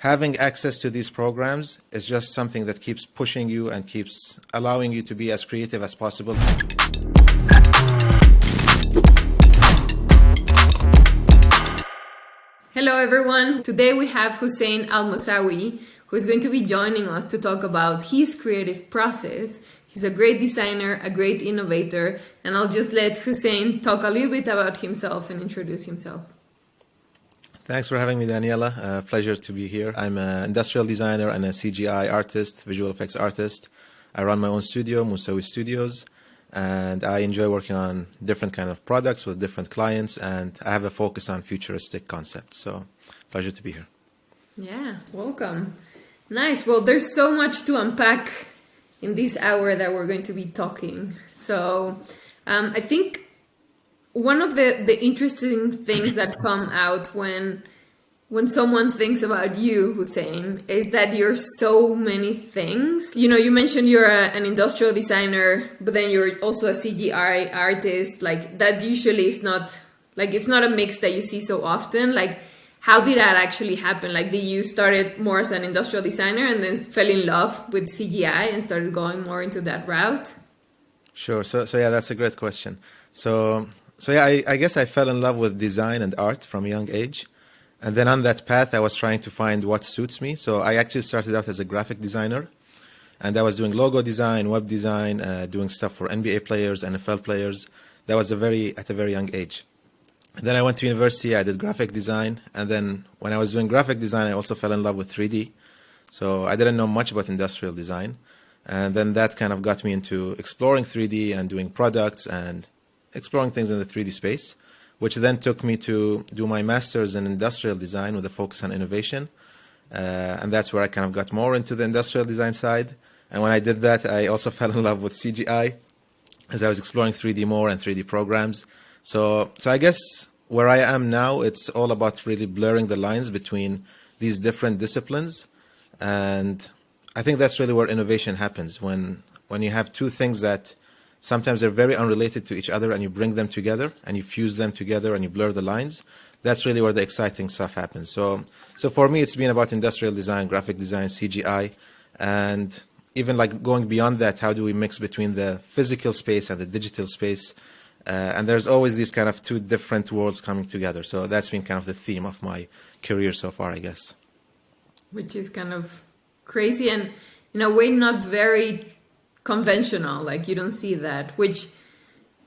having access to these programs is just something that keeps pushing you and keeps allowing you to be as creative as possible. Hello everyone. Today we have Hussain Almossawi, who is going to be joining us to talk about his creative process. He's a great designer, a great innovator, and I'll just let Hussain talk a little bit about himself and introduce himself. Thanks for having me, Daniela. Pleasure to be here. I'm an industrial designer and a CGI artist, visual effects artist. I run my own studio, Mossawi Studios, and I enjoy working on different kind of products with different clients, and I have a focus on futuristic concepts. So, pleasure to be here. Yeah, welcome. Nice. Well, there's so much to unpack in this hour that we're going to be talking. So, I think one of the interesting things that come out when someone thinks about you, Hussain, is that you're so many things. You know, you mentioned you're an industrial designer, but then you're also a CGI artist. Like, that usually is not, like, it's not a mix that you see so often. Like, how did that actually happen? Like, did you started more as an industrial designer and then fell in love with CGI and started going more into that route? Sure. So yeah, that's a great question. So yeah, I guess I fell in love with design and art from a young age. And then on that path, I was trying to find what suits me. So I actually started out as a graphic designer. And I was doing logo design, web design, doing stuff for NBA players, NFL players. That was at a very young age. And then I went to university, I did graphic design. And then when I was doing graphic design, I also fell in love with 3D. So I didn't know much about industrial design. And then that kind of got me into exploring 3D and doing products and exploring things in the 3D space, which then took me to do my master's in industrial design with a focus on innovation. And that's where I kind of got more into the industrial design side. And when I did that, I also fell in love with CGI as I was exploring 3D more and 3D programs. So I guess where I am now, it's all about really blurring the lines between these different disciplines. And I think that's really where innovation happens, when you have two things that sometimes they're very unrelated to each other and you bring them together and you fuse them together and you blur the lines. That's really where the exciting stuff happens. So for me, it's been about industrial design, graphic design, CGI, and even like going beyond that, how do we mix between the physical space and the digital space? And there's always these kind of two different worlds coming together. So that's been kind of the theme of my career so far, I guess. Which is kind of crazy and in a way not very conventional. Like, you don't see that, which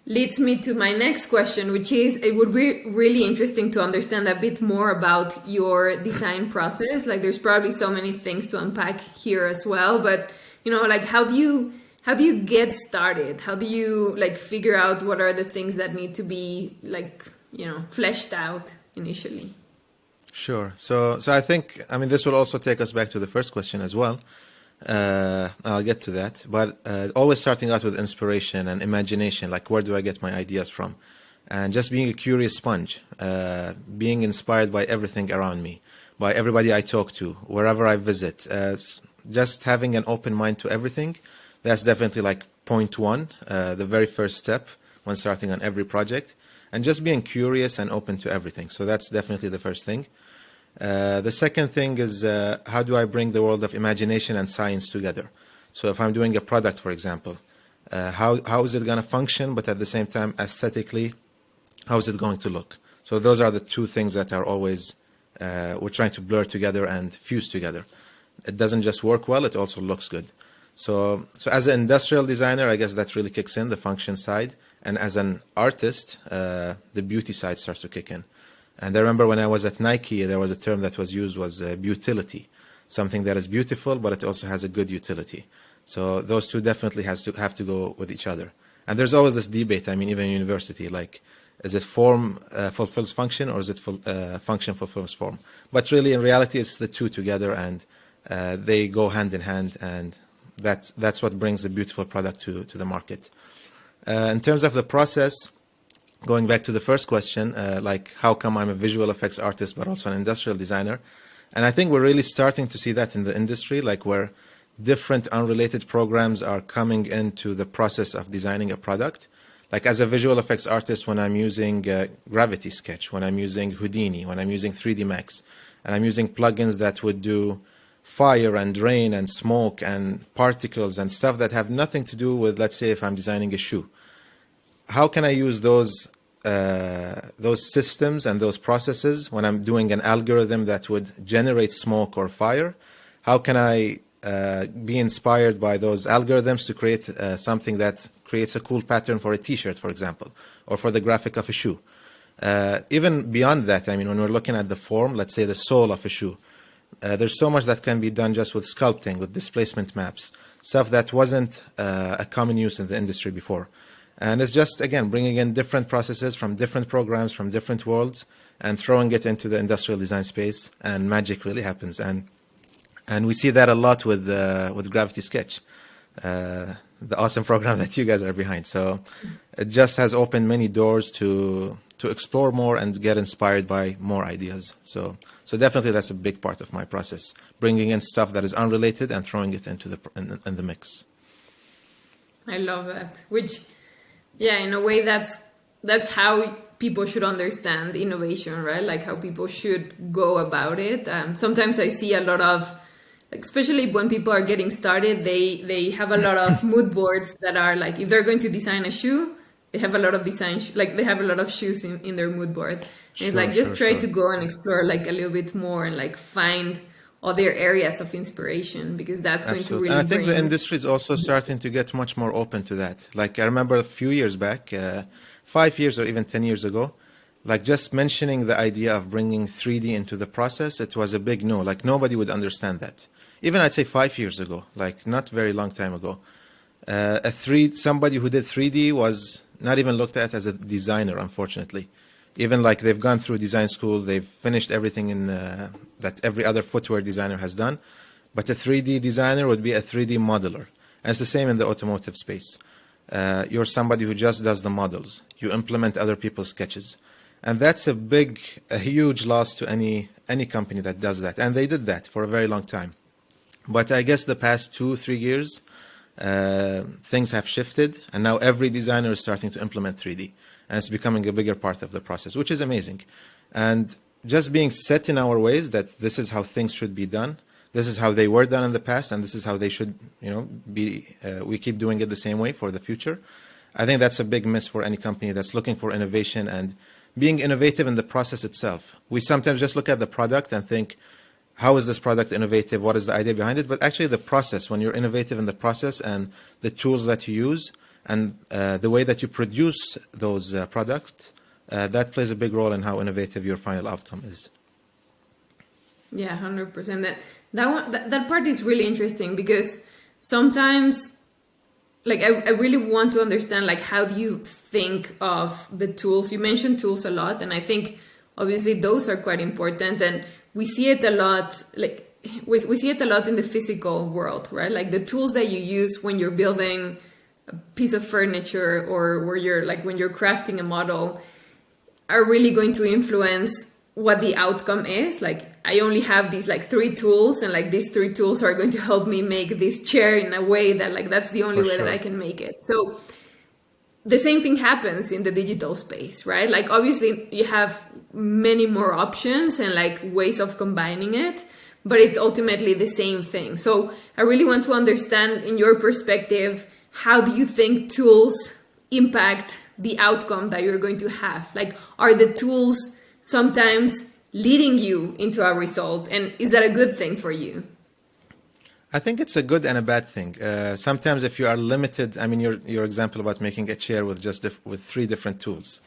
leads me to my next question, which is, it would be really interesting to understand a bit more about your design process. Like, there's probably so many things to unpack here as well, but you know, like, how do you get started? How do you like figure out what are the things that need to be like, you know, fleshed out initially? Sure. So I think, I mean, this will also take us back to the first question as well. I'll get to that. But always starting out with inspiration and imagination, like where do I get my ideas from? And just being a curious sponge, being inspired by everything around me, by everybody I talk to, wherever I visit, just having an open mind to everything. That's definitely like point one, the very first step when starting on every project, and just being curious and open to everything. So that's definitely the first thing. The second thing is how do I bring the world of imagination and science together? So if I'm doing a product, for example, how is it going to function, but at the same time, aesthetically, how is it going to look? So those are the two things that are always, we're trying to blur together and fuse together. It doesn't just work well, it also looks good. So as an industrial designer, I guess that really kicks in, the function side. And as an artist, the beauty side starts to kick in. And I remember when I was at Nike, there was a term that was used, was beautility. Something that is beautiful, but it also has a good utility. So those two definitely have to go with each other. And there's always this debate, I mean, even in university, like, is it form fulfills function, or is it function fulfills form? But really, in reality, it's the two together, and they go hand in hand, and that's what brings a beautiful product to the market. In terms of the process, going back to the first question, like how come I'm a visual effects artist but also an industrial designer? And I think we're really starting to see that in the industry, like where different unrelated programs are coming into the process of designing a product. Like as a visual effects artist, when I'm using Gravity Sketch, when I'm using Houdini, when I'm using 3D Max, and I'm using plugins that would do fire and rain and smoke and particles and stuff that have nothing to do with, let's say, if I'm designing a shoe. How can I use those systems and those processes when I'm doing an algorithm that would generate smoke or fire? How can I be inspired by those algorithms to create something that creates a cool pattern for a t-shirt, for example, or for the graphic of a shoe? Even beyond that, I mean, when we're looking at the form, let's say the sole of a shoe, there's so much that can be done just with sculpting, with displacement maps, stuff that wasn't a common use in the industry before. And it's just, again, bringing in different processes from different programs, from different worlds, and throwing it into the industrial design space, and magic really happens. And we see that a lot with Gravity Sketch, the awesome program that you guys are behind. So it just has opened many doors to explore more and get inspired by more ideas. So definitely that's a big part of my process, bringing in stuff that is unrelated and throwing it into the mix. I love that. Which, yeah, in a way, that's how people should understand innovation, right? Like how people should go about it. Sometimes I see a lot of, like, especially when people are getting started, they have a lot of mood boards that are like, if they're going to design a shoe, they have a lot of they have a lot of shoes in their mood board. And it's like, just try to go and explore like a little bit more and like find other areas of inspiration, because that's going to really And I think the industry is also starting to get much more open to that. Like I remember a few years back, 5 years or even 10 years ago, like just mentioning the idea of bringing 3D into the process, it was a big no. Like nobody would understand that. Even I'd say 5 years ago, like not very long time ago, somebody who did 3D was not even looked at as a designer, unfortunately. Even like they've gone through design school, they've finished everything in that every other footwear designer has done. But a 3D designer would be a 3D modeler. And it's the same in the automotive space. You're somebody who just does the models. You implement other people's sketches. And that's a huge loss to any company that does that. And they did that for a very long time. But I guess the past 2-3 years, things have shifted. And now every designer is starting to implement 3D. And it's becoming a bigger part of the process, which is amazing. And just being set in our ways that this is how things should be done. This is how they were done in the past, and this is how they should, be. We keep doing it the same way for the future. I think that's a big miss for any company that's looking for innovation and being innovative in the process itself. We sometimes just look at the product and think, how is this product innovative? What is the idea behind it? But actually the process, when you're innovative in the process and the tools that you use, and the way that you produce those products, that plays a big role in how innovative your final outcome is. Yeah, 100%. That part is really interesting, because sometimes, like, I really want to understand, like, how do you think of the tools? You mentioned tools a lot, and I think obviously those are quite important, and we see it a lot, like we see it a lot in the physical world, right? Like the tools that you use when you're building a piece of furniture, or when you're crafting a model, are really going to influence what the outcome is. Like, I only have these like 3 tools, and like these 3 tools are going to help me make this chair in a way that, like, that's the only way that I can make it. So the same thing happens in the digital space, right? Like, obviously you have many more options and like ways of combining it, but it's ultimately the same thing. So I really want to understand, in your perspective, how do you think tools impact the outcome that you're going to have? Like, are the tools sometimes leading you into a result, and is that a good thing for you? I think it's a good and a bad thing. Sometimes if you are limited, I mean, your example about making a chair with with 3 different tools,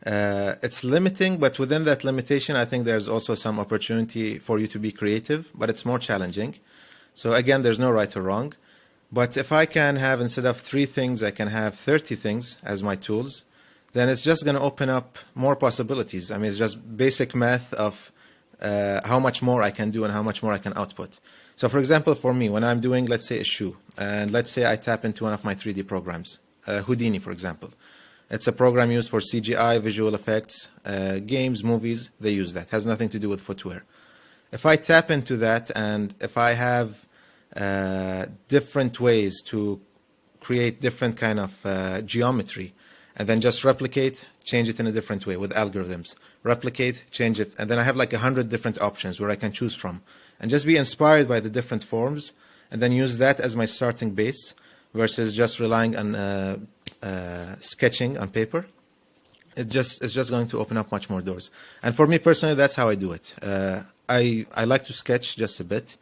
it's limiting, but within that limitation, I think there's also some opportunity for you to be creative, but it's more challenging. So again, there's no right or wrong. But if I can have, instead of 3 things, I can have 30 things as my tools, then it's just going to open up more possibilities. I mean, it's just basic math of how much more I can do and how much more I can output. So for example, for me, when I'm doing, let's say, a shoe, and let's say I tap into one of my 3D programs, Houdini, for example. It's a program used for CGI, visual effects, games, movies. They use that. It has nothing to do with footwear. If I tap into that, and if I have different ways to create different kind of geometry, and then just replicate, change it in a different way with algorithms. Replicate, change it, and then I have like 100 different options where I can choose from, and just be inspired by the different forms, and then use that as my starting base versus just relying on sketching on paper. It's just going to open up much more doors. And for me personally, that's how I do it. I like to sketch just a bit,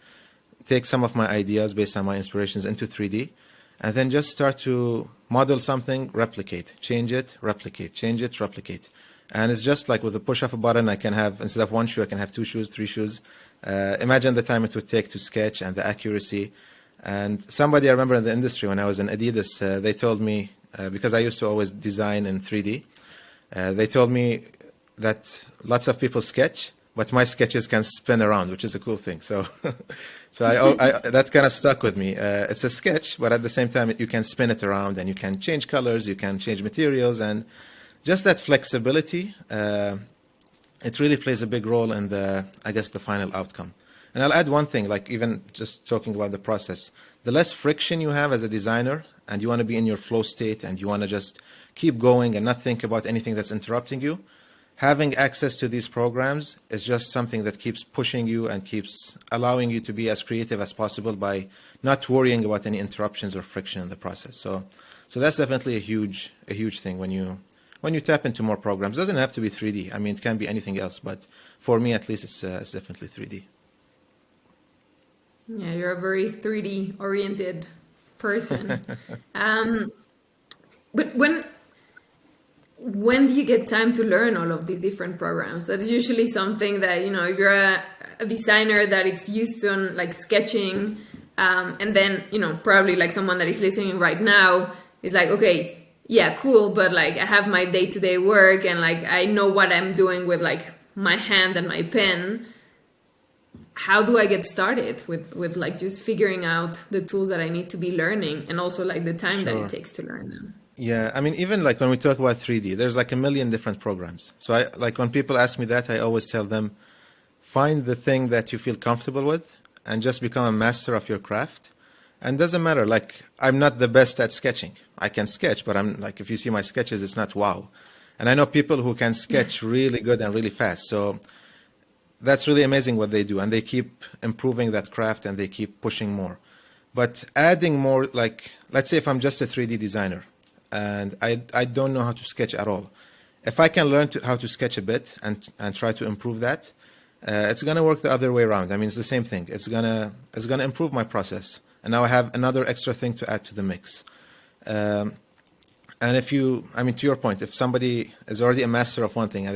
take some of my ideas based on my inspirations into 3D, and then just start to model something, replicate, change it, replicate, change it, replicate. And it's just like with the push of a button, I can have, instead of one shoe, I can have 2 shoes, 3 shoes. Imagine the time it would take to sketch and the accuracy. And somebody I remember in the industry when I was in Adidas, they told me, because I used to always design in 3D, they told me that lots of people sketch, but my sketches can spin around, which is a cool thing. So, that kind of stuck with me. It's a sketch, but at the same time, you can spin it around and you can change colors, you can change materials, and just that flexibility, it really plays a big role in the final outcome. And I'll add one thing, like even just talking about the process, the less friction you have as a designer, and you want to be in your flow state and you want to just keep going and not think about anything that's interrupting you, having access to these programs is just something that keeps pushing you and keeps allowing you to be as creative as possible by not worrying about any interruptions or friction in the process. So that's definitely a huge thing when you tap into more programs. It doesn't have to be 3D. I mean, it can be anything else, but for me at least, it's definitely 3D. Yeah, you're a very 3D oriented person. But when do you get time to learn all of these different programs? That's usually something that, if you're a designer that is used to like sketching, and then, probably like someone that is listening right now is like, okay, yeah, cool, but like I have my day-to-day work and like I know what I'm doing with like my hand and my pen. How do I get started with like just figuring out the tools that I need to be learning, and also like the time that it takes to learn them? Yeah, I mean, even like when we talk about 3D, there's like a million different programs. So I like when people ask me that, I always tell them, find the thing that you feel comfortable with and just become a master of your craft. And doesn't matter, like I'm not the best at sketching. I can sketch, but I'm like, if you see my sketches, it's not wow. And I know people who can sketch really good and really fast. So that's really amazing what they do. And they keep improving that craft and they keep pushing more. But adding more, like, let's say if I'm just a 3D designer and I don't know how to sketch at all. If I can learn how to sketch a bit and try to improve that, it's going to work the other way around. I mean, it's the same thing. It's gonna improve my process. And now I have another extra thing to add to the mix. And if to your point, if somebody is already a master of one thing and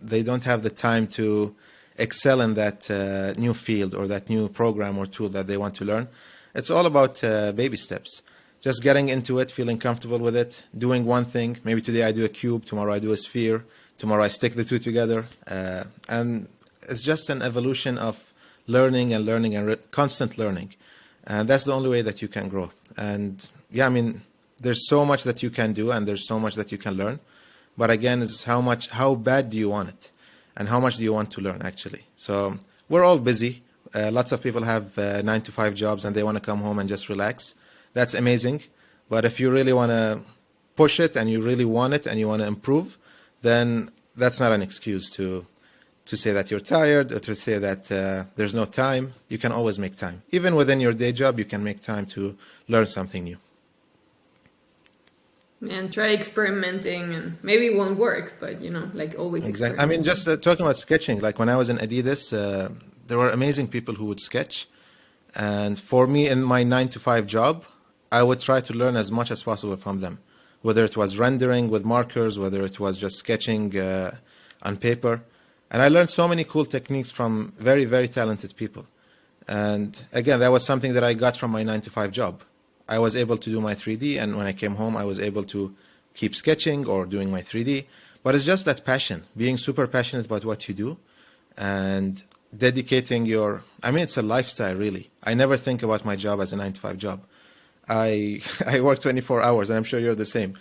they don't have the time to excel in that new field or that new program or tool that they want to learn, it's all about baby steps. Just getting into it, feeling comfortable with it, doing one thing. Maybe today I do a cube, tomorrow I do a sphere, tomorrow I stick the two together. And it's just an evolution of learning and constant learning. And that's the only way that you can grow. And yeah, I mean, there's so much that you can do and there's so much that you can learn. But again, it's how bad do you want it? And how much do you want to learn, actually? So we're all busy. Lots of people have 9-to-5 jobs and they want to come home and just relax. That's amazing. But if you really want to push it and you really want it and you want to improve, then that's not an excuse to say that you're tired or to say that there's no time. You can always make time. Even within your day job, you can make time to learn something new. And try experimenting, and maybe it won't work, but like always. Exactly. I mean, just talking about sketching, like when I was in Adidas, there were amazing people who would sketch. And for me, in my 9-to-5 job, I would try to learn as much as possible from them, whether it was rendering with markers, whether it was just sketching on paper. And I learned so many cool techniques from very, very talented people. And again, that was something that I got from my 9-to-5 job. I was able to do my 3D, and when I came home, I was able to keep sketching or doing my 3D. But it's just that passion, being super passionate about what you do and dedicating it's a lifestyle, really. I never think about my job as a 9-to-5 job. I work 24 hours, and I'm sure you're the same.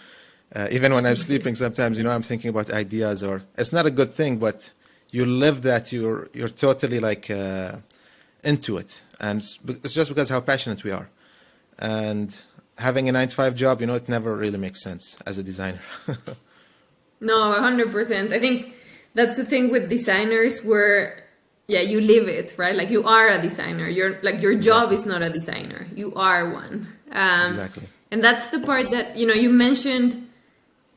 Even when I'm sleeping, sometimes, I'm thinking about ideas, or it's not a good thing, but you live that, you're totally like into it. And it's just because how passionate we are. And having a 9 to 5 job, it never really makes sense as a designer. No, 100%. I think that's the thing with designers where, yeah, you live it, right? Like you are a designer. You're like your job is not a designer. You are one. Exactly. And that's the part that, you mentioned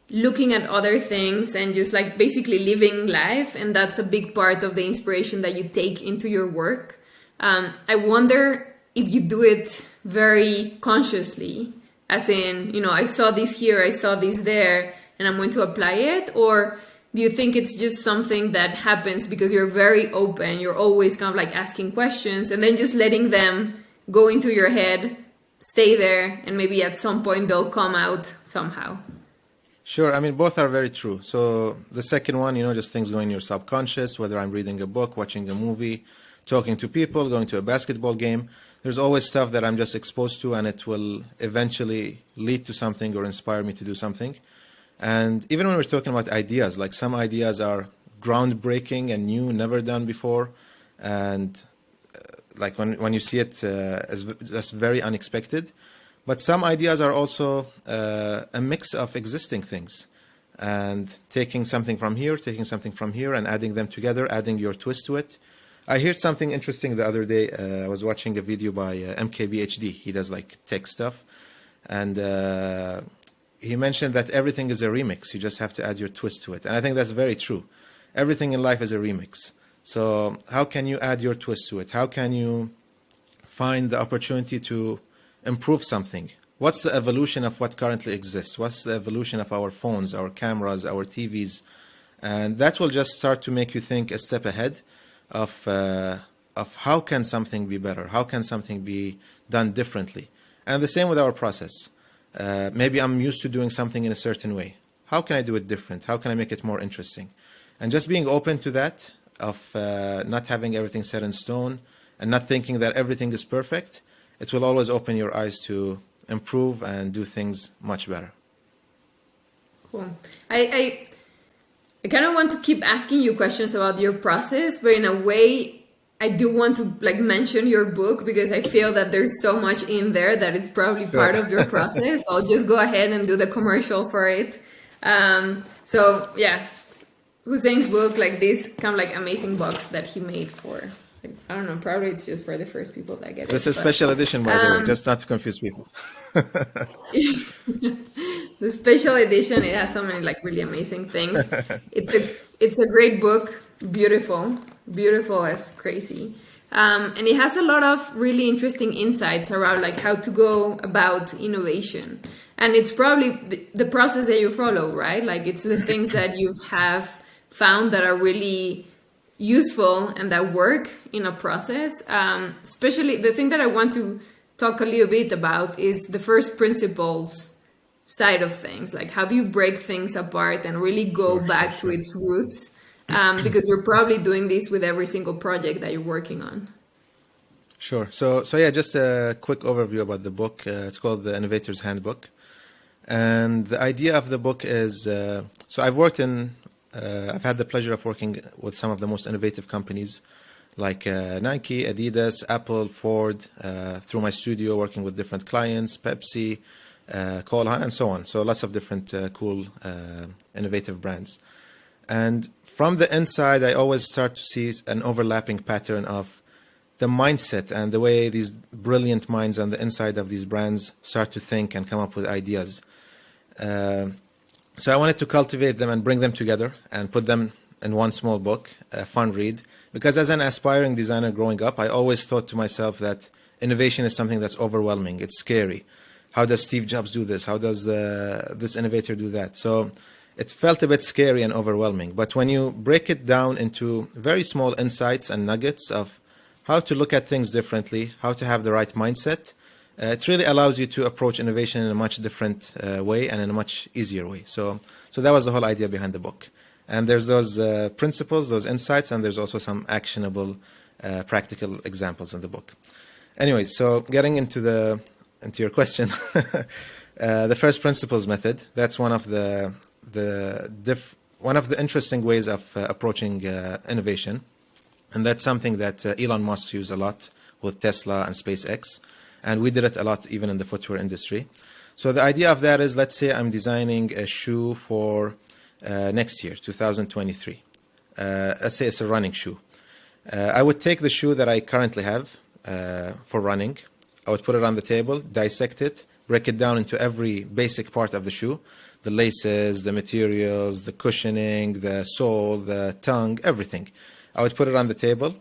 looking at other things and just like basically living life. And that's a big part of the inspiration that you take into your work. I wonder if you do it very consciously, as in, I saw this here, I saw this there, and I'm going to apply it, or do you think it's just something that happens because you're very open, you're always kind of like asking questions and then just letting them go into your head, stay there, and maybe at some point they'll come out somehow? Sure. I mean, both are very true. So the second one, just things going in your subconscious, whether I'm reading a book, watching a movie, talking to people, going to a basketball game, there's always stuff that I'm just exposed to, and it will eventually lead to something or inspire me to do something. And even when we're talking about ideas, like some ideas are groundbreaking and new, never done before. And like when you see it as just very unexpected. But some ideas are also a mix of existing things and taking something from here, and adding them together, adding your twist to it. I heard something interesting the other day. I was watching a video by MKBHD. He does like tech stuff. And he mentioned that everything is a remix. You just have to add your twist to it. And I think that's very true. Everything in life is a remix. So how can you add your twist to it? How can you find the opportunity to improve something? What's the evolution of what currently exists? What's the evolution of our phones, our cameras, our TVs? And that will just start to make you think a step ahead of how can something be better? How can something be done differently? And the same with our process. Maybe I'm used to doing something in a certain way. How can I do it different? How can I make it more interesting? And just being open to that, of not having everything set in stone and not thinking that everything is perfect, it will always open your eyes to improve and do things much better. Cool. I kind of want to keep asking you questions about your process, but in a way, I do want to like mention your book because I feel that there's so much in there that it's probably part of your process. I'll just go ahead and do the commercial for it. So yeah, Hussain's book, like this kind of like amazing box that he made for, like, I don't know, probably it's just for the first people that get it. This is a special edition, by the way, just not to confuse people. The special edition, it has so many like really amazing things. It's a great book, beautiful as crazy. And it has a lot of really interesting insights around like how to go about innovation. And it's probably the process that you follow, right? Like it's the things that you have found that are really useful and that work in a process. Especially the thing that I want to talk a little bit about is the first principles side of things. Like how do you break things apart and really go back to its roots? Because you're probably doing this with every single project that you're working on. Sure. So yeah, just a quick overview about the book. It's called the Innovator's Handbook. And the idea of the book is, so I've had the pleasure of working with some of the most innovative companies like Nike, Adidas, Apple, Ford, through my studio, working with different clients, Pepsi, Cole Haan, and so on. So lots of different cool, innovative brands. And from the inside, I always start to see an overlapping pattern of the mindset and the way these brilliant minds on the inside of these brands start to think and come up with ideas. So I wanted to cultivate them and bring them together and put them in one small book, a fun read. Because as an aspiring designer growing up, I always thought to myself that innovation is something that's overwhelming. It's scary. How does Steve Jobs do this? How does this innovator do that? So it felt a bit scary and overwhelming. But when you break it down into very small insights and nuggets of how to look at things differently, how to have the right mindset, it really allows you to approach innovation in a much different way and in a much easier way. So that was the whole idea behind the book. And there's those principles, those insights, and there's also some actionable, practical examples in the book. Anyways, so getting into your question, the first principles method. That's one of the interesting ways of approaching innovation, and that's something that Elon Musk uses a lot with Tesla and SpaceX. And we did it a lot even in the footwear industry. So the idea of that is, let's say I'm designing a shoe for next year, 2023. Let's say it's a running shoe. I would take the shoe that I currently have for running. I would put it on the table, dissect it, break it down into every basic part of the shoe, the laces, the materials, the cushioning, the sole, the tongue, everything. I would put it on the table.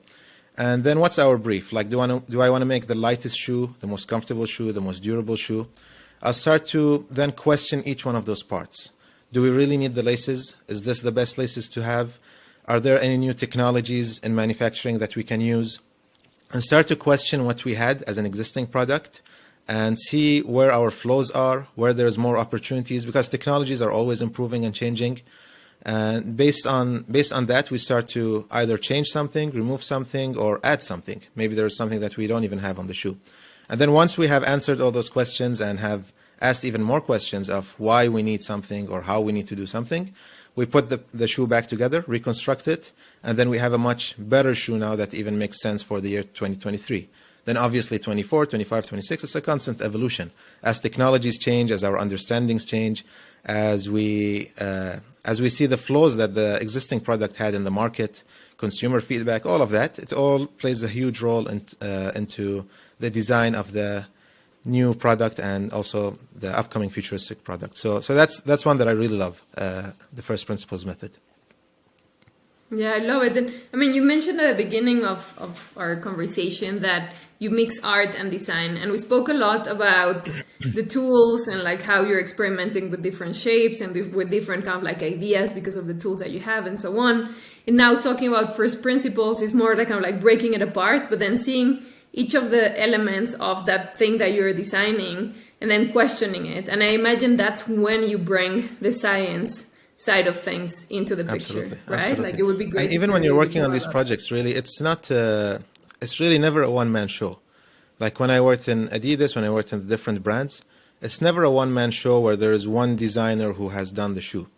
And then what's our brief? Like, do I want to make the lightest shoe, the most comfortable shoe, the most durable shoe? I'll start to then question each one of those parts. Do we really need the laces? Is this the best laces to have? Are there any new technologies in manufacturing that we can use? And start to question what we had as an existing product and see where our flaws are, where there's more opportunities, because technologies are always improving and changing. And based on that, we start to either change something, remove something, or add something. Maybe there's something that we don't even have on the shoe. And then once we have answered all those questions and have asked even more questions of why we need something or how we need to do something, we put the shoe back together, reconstruct it, and then we have a much better shoe now that even makes sense for the year 2023. Then obviously 24, 25, 26, it's a constant evolution. As technologies change, as our understandings change, as we see the flaws that the existing product had in the market, consumer feedback, all of that, it all plays a huge role into the design of the new product and also the upcoming futuristic product. So that's one that I really love, the first principles method. Yeah, I love it. And I mean, you mentioned at the beginning of our conversation that you mix art and design, and we spoke a lot about the tools and like how you're experimenting with different shapes and with different kind of like ideas because of the tools that you have and so on. And now talking about first principles is more like kind of like breaking it apart, but then seeing each of the elements of that thing that you're designing and then questioning it. And I imagine that's when you bring the science side of things into the picture, right? Absolutely. Like it would be great. And even when you're working on these projects, really, it's really never a one-man show. Like when I worked in Adidas, when I worked in the different brands, it's never a one-man show where there is one designer who has done the shoe.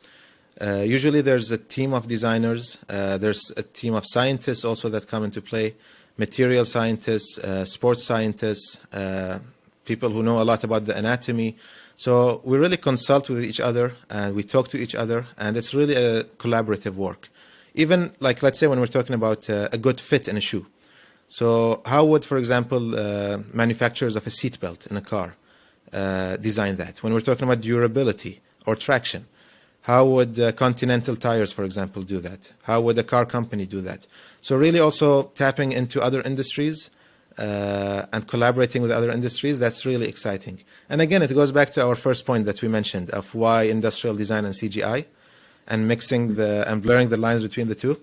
Usually there's a team of designers, there's a team of scientists also that come into play, material scientists, sports scientists, people who know a lot about the anatomy. So we really consult with each other and we talk to each other, and it's really a collaborative work. Even like, let's say when we're talking about a good fit in a shoe. So how would, for example, manufacturers of a seatbelt in a car design that? When we're talking about durability or traction, how would Continental Tires, for example, do that? How would a car company do that? So really also tapping into other industries and collaborating with other industries, that's really exciting. And again, it goes back to our first point that we mentioned of why industrial design and CGI and mixing and blurring the lines between the two.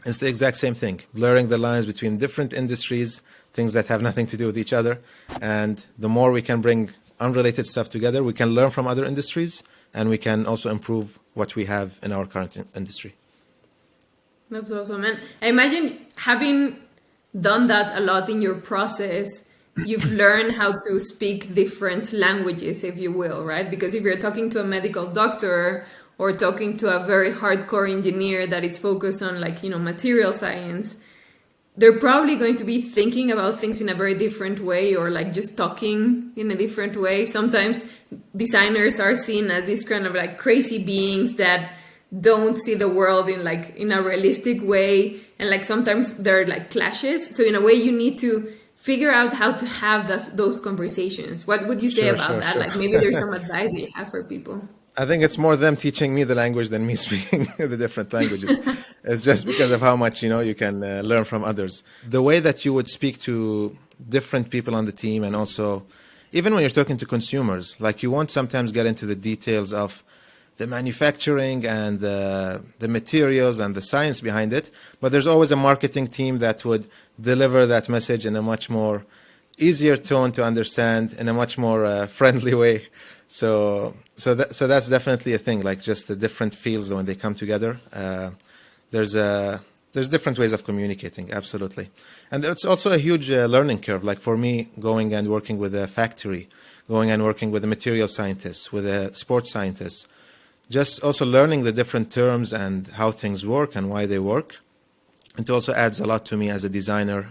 It's the exact same thing, blurring the lines between different industries, things that have nothing to do with each other. And the more we can bring unrelated stuff together, we can learn from other industries, and we can also improve what we have in our current industry. That's awesome. And I imagine having done that a lot in your process, you've learned how to speak different languages, if you will, right? Because if you're talking to a medical doctor or talking to a very hardcore engineer that is focused on like, material science, they're probably going to be thinking about things in a very different way, or like just talking in a different way. Sometimes designers are seen as these kind of like crazy beings that don't see the world in a realistic way, and like sometimes there are like clashes. So in a way, you need to figure out how to have those conversations. What would you say about that? Sure. Like maybe there's some advice that you have for people. I think it's more them teaching me the language than me speaking the different languages. It's just because of how much, you can learn from others. The way that you would speak to different people on the team, and also even when you're talking to consumers, like you won't sometimes get into the details of the manufacturing and the materials and the science behind it, but there's always a marketing team that would deliver that message in a much more easier tone to understand, in a much more friendly way. So that's definitely a thing, like just the different fields when they come together. There's different ways of communicating, absolutely. And it's also a huge learning curve. Like for me, going and working with a factory, going and working with a material scientist, with a sports scientist, just also learning the different terms and how things work and why they work. It also adds a lot to me as a designer,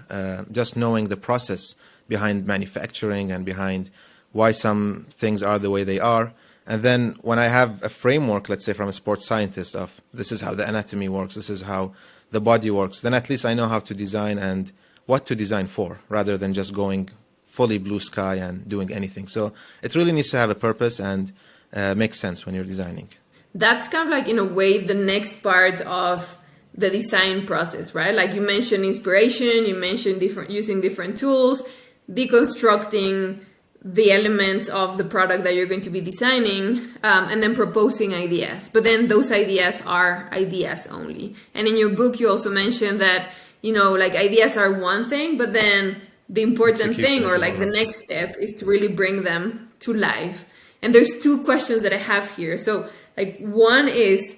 just knowing the process behind manufacturing and behind why some things are the way they are. And then when I have a framework, let's say from a sports scientist, of this is how the anatomy works, this is how the body works, then at least I know how to design and what to design for, rather than just going fully blue sky and doing anything. So it really needs to have a purpose and make sense when you're designing. That's kind of like, in a way, the next part of the design process, right? Like you mentioned inspiration, you mentioned using different tools, deconstructing the elements of the product that you're going to be designing, and then proposing ideas. But then those ideas are ideas only. And in your book, you also mentioned that, like ideas are one thing, but then the important thing, or like the next step, is to really bring them to life. And there's two questions that I have here. So like one is,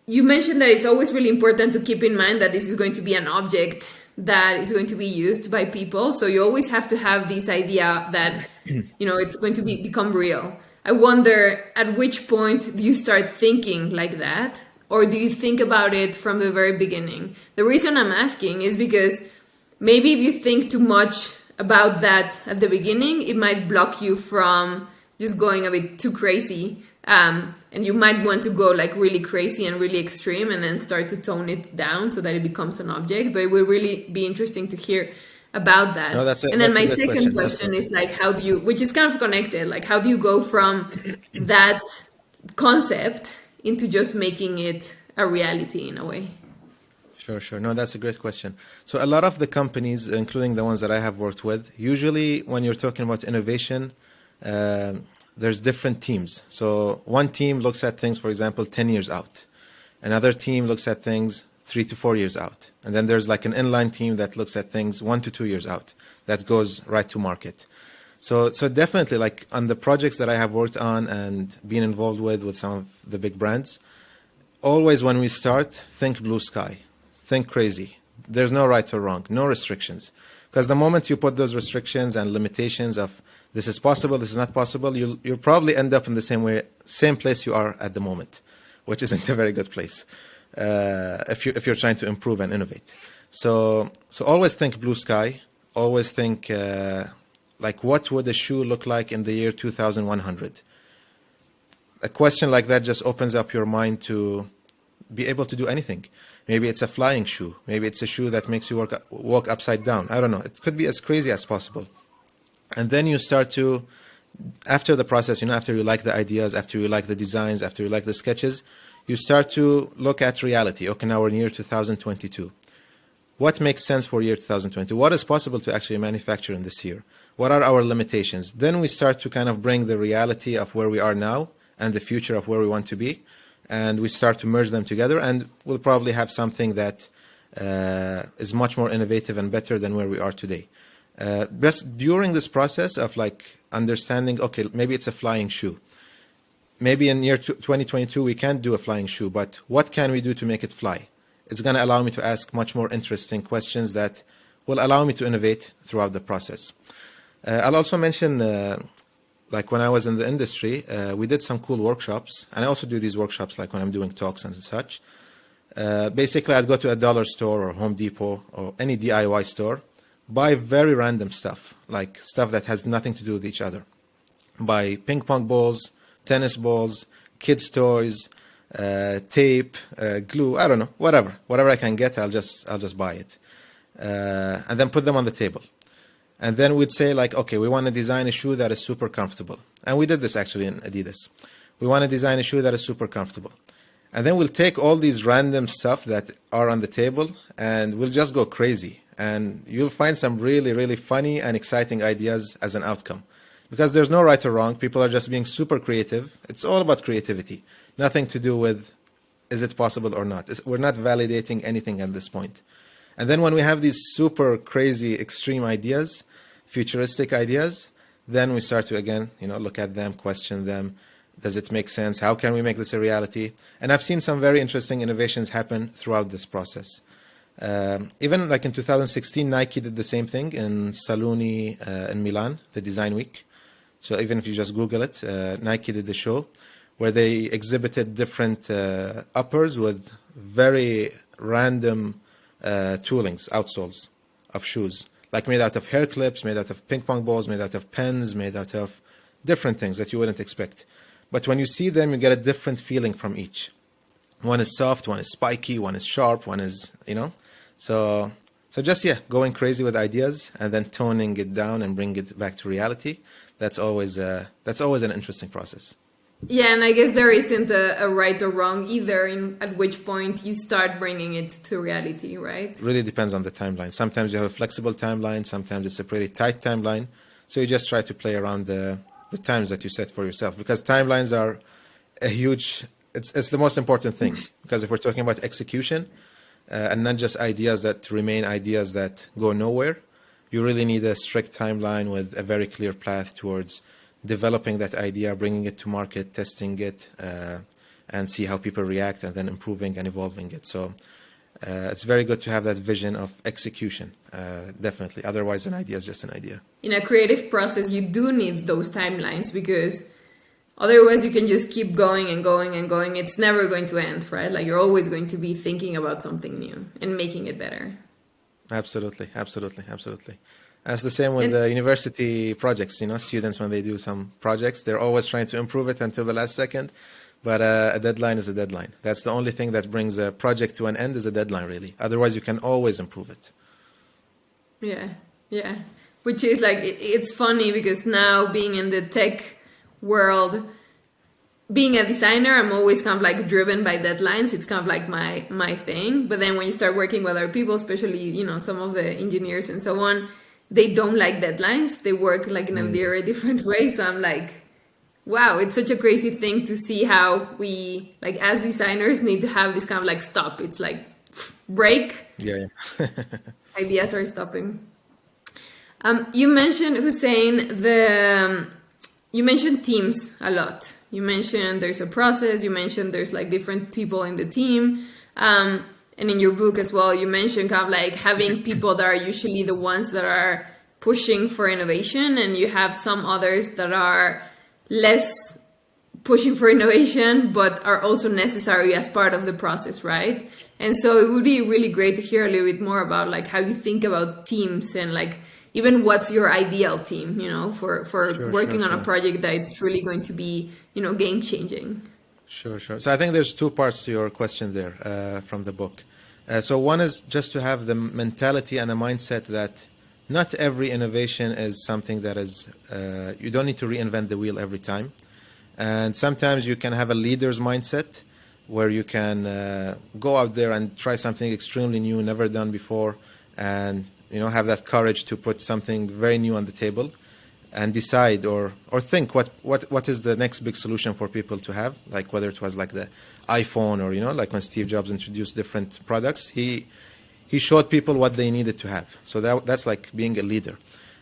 you mentioned that it's always really important to keep in mind that this is going to be an object that is going to be used by people. So you always have to have this idea that, it's going to become real. I wonder, at which point do you start thinking like that? Or do you think about it from the very beginning? The reason I'm asking is because maybe if you think too much about that at the beginning, it might block you from just going a bit too crazy. And you might want to go like really crazy and really extreme and then start to tone it down so that it becomes an object. But it will really be interesting to hear about that. No, and then my second question is like, how do you, which is kind of connected, like how do you go from that concept into just making it a reality in a way? Sure. No, that's a great question. So a lot of the companies, including the ones that I have worked with, usually when you're talking about innovation, there's different teams. So one team looks at things, for example, 10 years out. Another team looks at things 3 to 4 years out. And then there's like an inline team that looks at things 1 to 2 years out. That goes right to market. So definitely, like on the projects that I have worked on and been involved with some of the big brands, always when we start, think blue sky, think crazy. There's no right or wrong, no restrictions. Because the moment you put those restrictions and limitations of this is possible, this is not possible, you'll probably end up in the same place you are at the moment, which isn't a very good place if you're trying to improve and innovate. So always think blue sky. Always think like, what would a shoe look like in the year 2100? A question like that just opens up your mind to be able to do anything. Maybe it's a flying shoe. Maybe it's a shoe that makes you walk upside down. I don't know. It could be as crazy as possible. And then you start to, after the process, after you like the ideas, after you like the designs, after you like the sketches, you start to look at reality. Okay, now we're in year 2022. What makes sense for year 2022? What is possible to actually manufacture in this year? What are our limitations? Then we start to kind of bring the reality of where we are now and the future of where we want to be. And we start to merge them together, and we'll probably have something that is much more innovative and better than where we are today. Just during this process of like understanding, okay, maybe it's a flying shoe. Maybe in year 2022 we can't do a flying shoe, but what can we do to make it fly? It's going to allow me to ask much more interesting questions that will allow me to innovate throughout the process. I'll also mention, like when I was in the industry, we did some cool workshops, and I also do these workshops like when I'm doing talks and such. Basically, I'd go to a dollar store or Home Depot or any DIY store, buy very random stuff, like stuff that has nothing to do with each other. Buy ping pong balls, tennis balls, kids' toys, tape, glue, I don't know, whatever I can get, I'll just buy it, and then put them on the table. And then we'd say like, okay, we want to design a shoe that is super comfortable. And we did this actually in Adidas. We want to design a shoe that is super comfortable. And then we'll take all these random stuff that are on the table and we'll just go crazy. And you'll find some really, really funny and exciting ideas as an outcome. Because there's no right or wrong. People are just being super creative. It's all about creativity. Nothing to do with, is it possible or not? We're not validating anything at this point. And then when we have these super crazy, extreme ideas, futuristic ideas, then we start to, again, look at them, question them. Does it make sense? How can we make this a reality? And I've seen some very interesting innovations happen throughout this process. Even like in 2016, Nike did the same thing in Saloni in Milan, the Design Week. So even if you just Google it, Nike did the show where they exhibited different uppers with very random toolings, outsoles of shoes, like made out of hair clips, made out of ping pong balls, made out of pens, made out of different things that you wouldn't expect. But when you see them, you get a different feeling from each. One is soft, one is spiky, one is sharp, one is, so just, going crazy with ideas and then toning it down and bring it back to reality. That's always an interesting process. Yeah, and I guess there isn't a right or wrong either at which point you start bringing it to reality, right? Really depends on the timeline. Sometimes you have a flexible timeline, sometimes it's a pretty tight timeline. So you just try to play around the times that you set for yourself, because timelines are it's the most important thing. Because if we're talking about execution and not just ideas that remain ideas that go nowhere, you really need a strict timeline with a very clear path towards developing that idea, bringing it to market, testing it, and see how people react, and then improving and evolving it. So it's very good to have that vision of execution, definitely. Otherwise, an idea is just an idea. In a creative process, you do need those timelines, because otherwise you can just keep going and going and going. It's never going to end, right? Like, you're always going to be thinking about something new and making it better. Absolutely. It's the same with the university projects. Students, when they do some projects, they're always trying to improve it until the last second. But a deadline is a deadline. That's the only thing that brings a project to an end, is a deadline, really. Otherwise, you can always improve it. Yeah. Which is like, it's funny because now, being in the tech world, being a designer, I'm always kind of like driven by deadlines. It's kind of like my thing. But then when you start working with other people, especially, some of the engineers and so on, they don't like deadlines. They work like in a very different way. So I'm like, wow, it's such a crazy thing to see how we, like, as designers, need to have this kind of like stop. It's like break. Yeah. Ideas are stopping. You mentioned, Hussain, you mentioned teams a lot. You mentioned there's a process. You mentioned there's like different people in the team. And in your book as well, you mentioned kind of like having people that are usually the ones that are pushing for innovation, and you have some others that are less pushing for innovation, but are also necessary as part of the process, right? And so it would be really great to hear a little bit more about like how you think about teams, and like even what's your ideal team, for working on a project that it's truly going to be, game changing. Sure. So I think there's two parts to your question there from the book. So one is just to have the mentality and the mindset that not every innovation is something that is, you don't need to reinvent the wheel every time. And sometimes you can have a leader's mindset where you can go out there and try something extremely new, never done before, and have that courage to put something very new on the table and decide or think what is the next big solution for people to have, like whether it was like the iPhone or like when Steve Jobs introduced different products, he showed people what they needed to have. So that's like being a leader.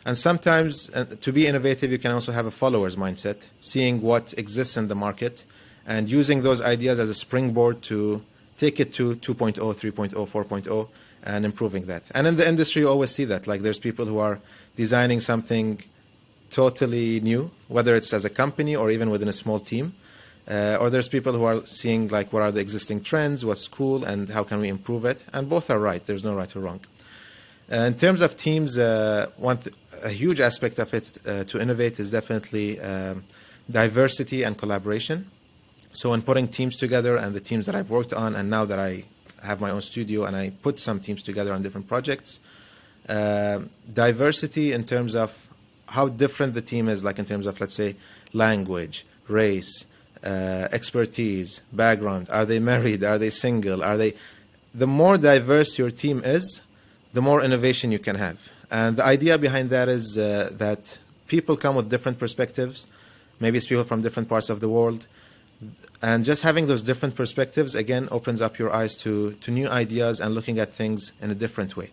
And sometimes to be innovative, you can also have a follower's mindset, seeing what exists in the market and using those ideas as a springboard to take it to 2.0, 3.0, 4.0 and improving that. And in the industry, you always see that, like there's people who are designing something totally new, whether it's as a company or even within a small team, or there's people who are seeing like what are the existing trends, what's cool, and how can we improve it. And both are right. There's no right or wrong. In terms of teams, a huge aspect of it to innovate is definitely diversity and collaboration. So when putting teams together, and the teams that I've worked on, and now that I have my own studio and I put some teams together on different projects, diversity in terms of how different the team is, like in terms of, let's say, language, race, expertise, background. Are they married? Are they single? The more diverse your team is, the more innovation you can have. And the idea behind that is that people come with different perspectives. Maybe it's people from different parts of the world. And just having those different perspectives, again, opens up your eyes to new ideas and looking at things in a different way.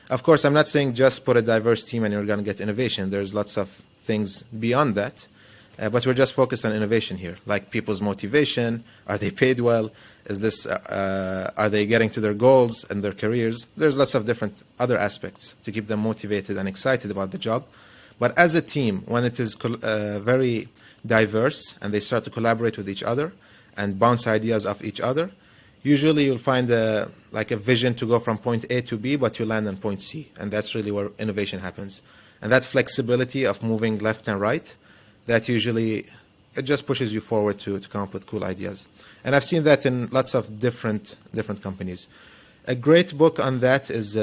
Of course, I'm not saying just put a diverse team and you're going to get innovation. There's lots of things beyond that. But we're just focused on innovation here, like people's motivation. Are they paid well? Are they getting to their goals and their careers? There's lots of different other aspects to keep them motivated and excited about the job. But as a team, when it is very diverse and they start to collaborate with each other and bounce ideas off each other, usually you'll find like a vision to go from point A to B, but you land on point C. And that's really where innovation happens. And that flexibility of moving left and right, that usually, it just pushes you forward to come up with cool ideas. And I've seen that in lots of different companies. A great book on that is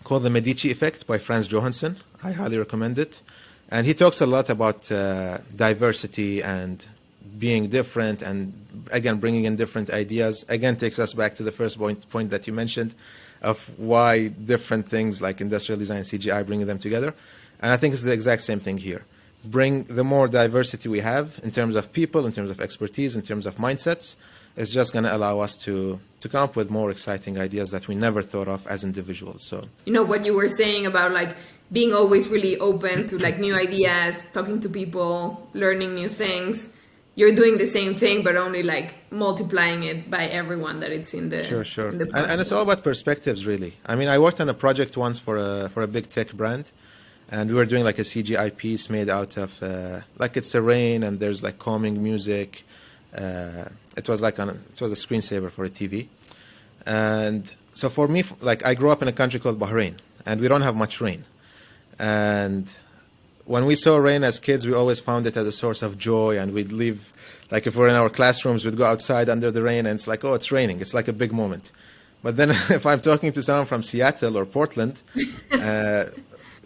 called The Medici Effect by Franz Johansson. I highly recommend it. And he talks a lot about diversity and being different, and again, bringing in different ideas. Again, takes us back to the first point that you mentioned of why different things like industrial design and CGI, bringing them together. And I think it's the exact same thing here. Bring the more diversity we have in terms of people, in terms of expertise, in terms of mindsets, is just going to allow us to come up with more exciting ideas that we never thought of as individuals. So, you know, what you were saying about like being always really open to like new ideas, talking to people, learning new things. You're doing the same thing, but only like multiplying it by everyone that it's in the sure. In the And it's all about perspectives, really. I mean, I worked on a project once for a big tech brand, and we were doing like a CGI piece made out of like it's a rain and there's like calming music. It was a screensaver for a TV, and so for me, like I grew up in a country called Bahrain, and we don't have much rain, and when we saw rain as kids, we always found it as a source of joy, and we'd leave, like if we're in our classrooms, we'd go outside under the rain, and it's like, oh, it's raining. It's like a big moment. But then if I'm talking to someone from Seattle or Portland,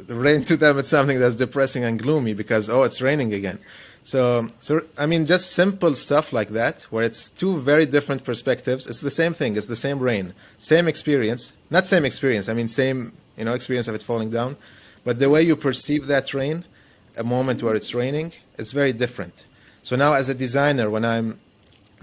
rain to them, it's something that's depressing and gloomy because, oh, it's raining again. So I mean, just simple stuff like that, where it's two very different perspectives. It's the same thing. It's the same rain, same experience. Not same experience. I mean, same, experience of it falling down. But the way you perceive that rain, a moment where it's raining, is very different. So now as a designer, when I'm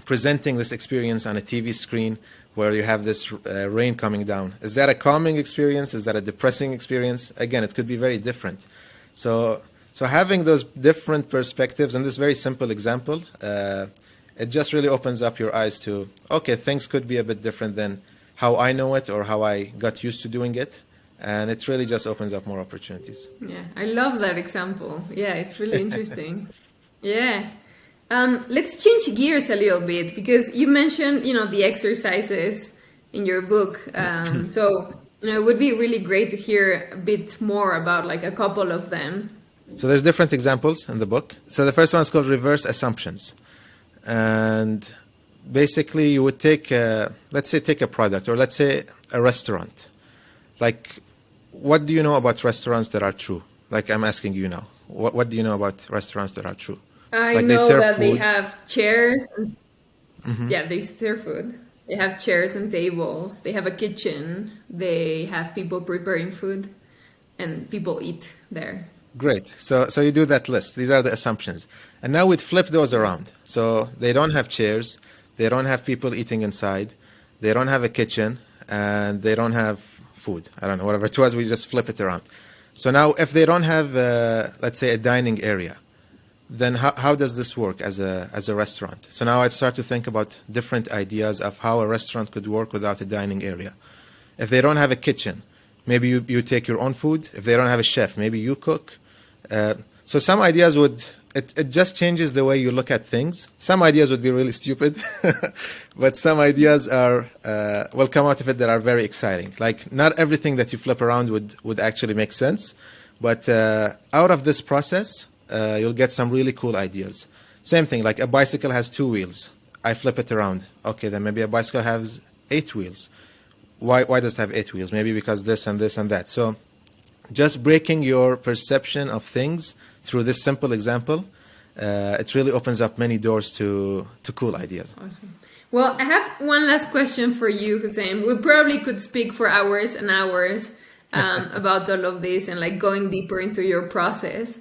presenting this experience on a TV screen where you have this rain coming down, is that a calming experience? Is that a depressing experience? Again, it could be very different. So having those different perspectives in this very simple example, it just really opens up your eyes to, okay, things could be a bit different than how I know it or how I got used to doing it. And it really just opens up more opportunities. Yeah, I love that example. Yeah, it's really interesting. Yeah. Let's change gears a little bit, because you mentioned, the exercises in your book. So, it would be really great to hear a bit more about like a couple of them. So there's different examples in the book. So the first one is called reverse assumptions. And basically you would take a product, or let's say a restaurant. Like, what do you know about restaurants that are true? Like, I'm asking you now. What do you know about restaurants that are true? I know that they have chairs. Yeah, they serve food. They have chairs and tables. They have a kitchen. They have people preparing food, and people eat there. Great. So you do that list. These are the assumptions. And now we'd flip those around. So they don't have chairs. They don't have people eating inside. They don't have a kitchen. And they don't have food. I don't know, whatever it was, we just flip it around. So now if they don't have, let's say, a dining area, then how does this work as a restaurant? So now I'd start to think about different ideas of how a restaurant could work without a dining area. If they don't have a kitchen, maybe you take your own food. If they don't have a chef, maybe you cook. So some ideas it just changes the way you look at things. Some ideas would be really stupid, but some ideas will come out of it that are very exciting. Like, not everything that you flip around would actually make sense, but out of this process, you'll get some really cool ideas. Same thing, like a bicycle has 2 wheels. I flip it around. Okay, then maybe a bicycle has 8 wheels. Why does it have 8 wheels? Maybe because this and this and that. So just breaking your perception of things through this simple example, it really opens up many doors to cool ideas. Awesome. Well, I have one last question for you, Hussain. We probably could speak for hours and hours about all of this and like going deeper into your process.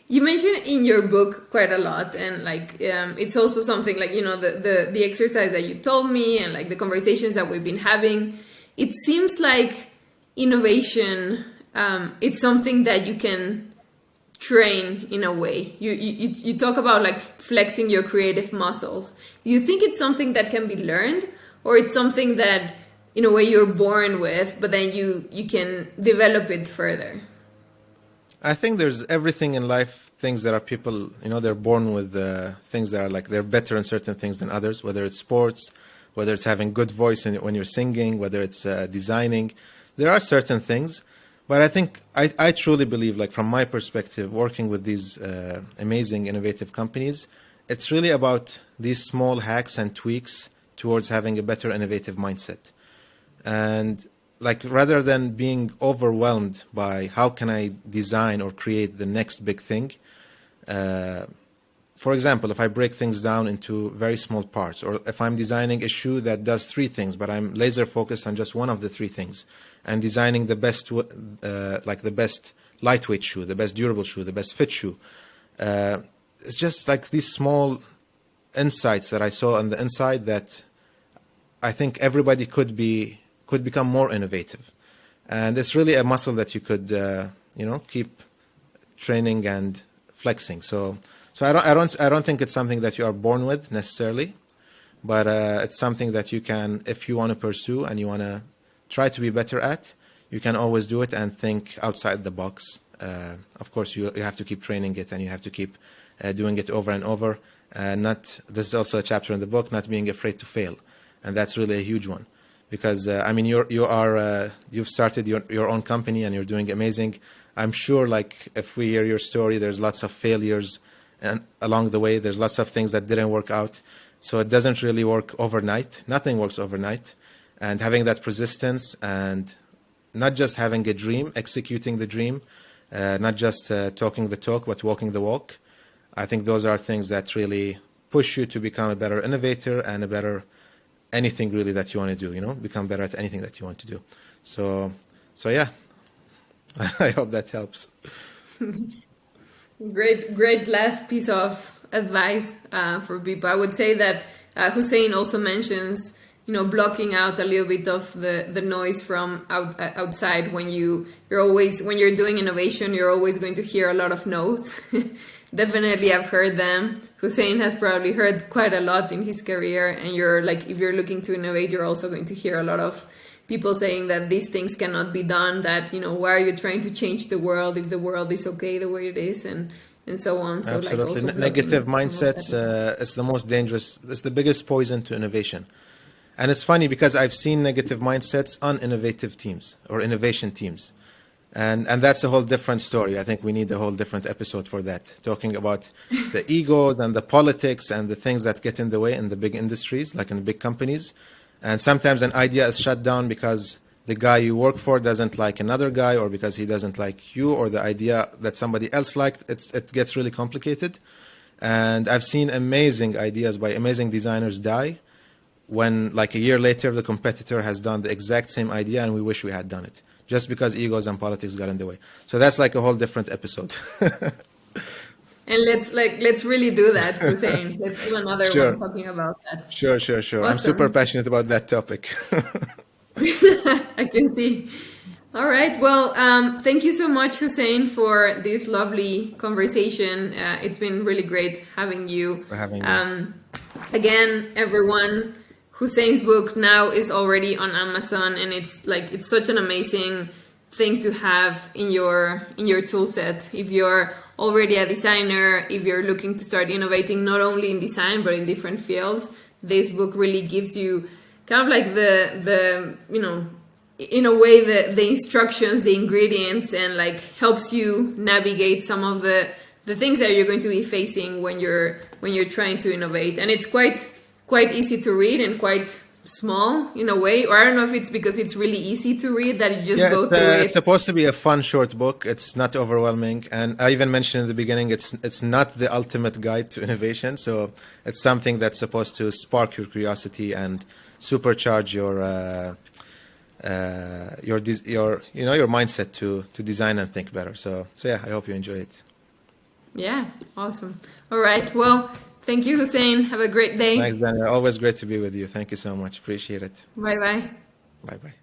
You mentioned in your book quite a lot, and like it's also something like, the exercise that you told me and like the conversations that we've been having. It seems like innovation, it's something that you can train in a way. You talk about like flexing your creative muscles. Do you think it's something that can be learned, or it's something that in a way you're born with, but then you can develop it further? I think there's everything in life, things that are people, they're born with things that are like, they're better in certain things than others, whether it's sports, whether it's having good voice when you're singing, whether it's designing. There are certain things, but I think I truly believe, like from my perspective, working with these amazing, innovative companies, it's really about these small hacks and tweaks towards having a better innovative mindset. And like rather than being overwhelmed by how can I design or create the next big thing, for example, if I break things down into very small parts, or if I'm designing a shoe that does three things, but I'm laser focused on just one of the three things, and designing the best, like the best lightweight shoe, the best durable shoe, the best fit shoe. It's just like these small insights that I saw on the inside that I think everybody could become more innovative, and it's really a muscle that you could keep training and flexing. So I don't think it's something that you are born with necessarily, but it's something that you can, if you want to pursue and you want to try to be better at, you can always do it and think outside the box. Of course, you have to keep training it, and you have to keep doing it over and over. This is also a chapter in the book, not being afraid to fail, and that's really a huge one. Because you've started your own company and you're doing amazing. I'm sure, like if we hear your story, there's lots of failures, and along the way, there's lots of things that didn't work out. So it doesn't really work overnight. Nothing works overnight. And having that persistence, and not just having a dream, executing the dream, not just talking the talk, but walking the walk. I think those are things that really push you to become a better innovator and a better anything really that you want to do, become better at anything that you want to do. So yeah, I hope that helps. Great last piece of advice for people. I would say that Hussain also mentions, blocking out a little bit of the noise from outside. When when you're doing innovation, you're always going to hear a lot of no's. Definitely, I've heard them. Hussain has probably heard quite a lot in his career, and if you're looking to innovate, you're also going to hear a lot of people saying that these things cannot be done, that, why are you trying to change the world if the world is okay the way it is, and so on. So absolutely. Negative mindsets, it's the most dangerous, it's the biggest poison to innovation. And it's funny because I've seen negative mindsets on innovative teams or innovation teams. And that's a whole different story. I think we need a whole different episode for that, talking about the egos and the politics and the things that get in the way in the big industries, like in the big companies. And sometimes an idea is shut down because the guy you work for doesn't like another guy, or because he doesn't like you, or the idea that somebody else liked. It gets really complicated. And I've seen amazing ideas by amazing designers die when, like a year later, the competitor has done the exact same idea and we wish we had done it, just because egos and politics got in the way. So that's like a whole different episode. And let's really do that, Hussain. Let's do another one talking about that. Sure. Awesome. I'm super passionate about that topic. I can see. All right. Well, thank you so much, Hussain, for this lovely conversation. It's been really great having you. For having me. Again, everyone, Hussain's book now is already on Amazon, and it's such an amazing thing to have in your tool set. If you're already a designer, if you're looking to start innovating not only in design but in different fields, this book really gives you kind of like the in a way the instructions, the ingredients, and like helps you navigate some of the things that you're going to be facing when you're trying to innovate. And it's quite easy to read and quite small in a way, or I don't know if it's because it's really easy to read that you just go through it. It's supposed to be a fun short book. It's not overwhelming, and I even mentioned in the beginning it's not the ultimate guide to innovation. So it's something that's supposed to spark your curiosity and supercharge your mindset to design and think better. So yeah, I hope you enjoy it. Yeah, awesome. All right, well, thank you, Hussain. Have a great day. Thanks, Daniela. Always great to be with you. Thank you so much. Appreciate it. Bye-bye. Bye-bye.